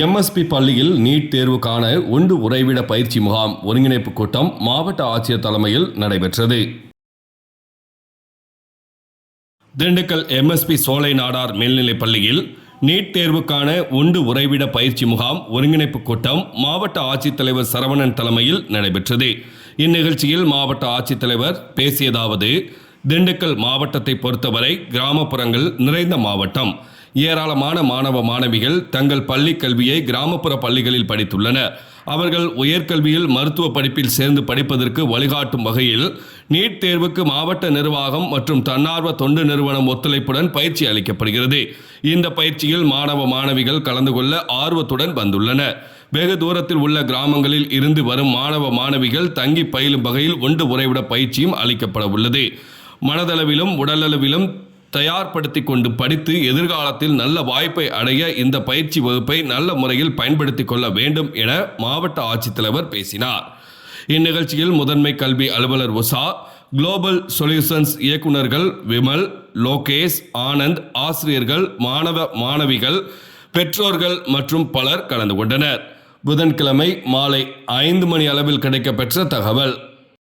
MSP பள்ளியில் NEET தேர்வுக்கான ஒன்று உறைவிட பயிற்சி முகாம் ஒருங்கிணைப்பு கூட்டம் மாவட்ட ஆட்சியர் தலைமையில் நடைபெற்றது. திண்டுக்கல் எம்எஸ்பி சோலை நாடார் மேல்நிலைப் பள்ளியில் நீட் தேர்வுக்கான ஒன்று உறைவிட பயிற்சி முகாம் ஒருங்கிணைப்பு கூட்டம் மாவட்ட ஆட்சித்தலைவர் சரவணன் தலைமையில் நடைபெற்றது. இந்நிகழ்ச்சியில் மாவட்ட ஆட்சித்தலைவர் பேசியதாவது, திண்டுக்கல் மாவட்டத்தை பொறுத்தவரை கிராமப்புறங்கள் நிறைந்த மாவட்டம். ஏராளமான மாணவ மாணவிகள் தங்கள் பள்ளி கல்வியை கிராமப்புற பள்ளிகளில் படித்துள்ளனர். அவர்கள் உயர்கல்வியில் மருத்துவ படிப்பில் சேர்ந்து படிப்பதற்கு வழிகாட்டும் வகையில் நீட் தேர்வுக்கு மாவட்ட நிர்வாகம் மற்றும் தன்னார்வ தொண்டு நிறுவனம் ஒத்துழைப்புடன் பயிற்சி அளிக்கப்படுகிறது. இந்த பயிற்சியில் மாணவ மாணவிகள் கலந்து கொள்ள ஆர்வத்துடன் வந்துள்ளனர். வெகு தூரத்தில் உள்ள கிராமங்களில் இருந்து வரும் மாணவ மாணவிகள் தங்கி பயிலும் வகையில் ஒன்று உறைவிட பயிற்சியும் அளிக்கப்பட உள்ளது. மனதளவிலும் உடலளவிலும் தயார்படுத்தி கொண்டு படித்து எதிர்காலத்தில் நல்ல வாய்ப்பை அடைய இந்த பயிற்சி வகுப்பை நல்ல முறையில் பயன்படுத்திக் கொள்ள வேண்டும் என மாவட்ட ஆட்சித்தலைவர் பேசினார். இந்நிகழ்ச்சியில் முதன்மை கல்வி அலுவலர் உஷா, குளோபல் சொல்யூஷன்ஸ் இயக்குநர்கள் விமல், லோகேஷ், ஆனந்த், ஆசிரியர்கள், மாணவ மாணவிகள், பெற்றோர்கள் மற்றும் பலர் கலந்து கொண்டனர். புதன்கிழமை மாலை 5 மணி அளவில் கிடைக்கப்பெற்ற தகவல்.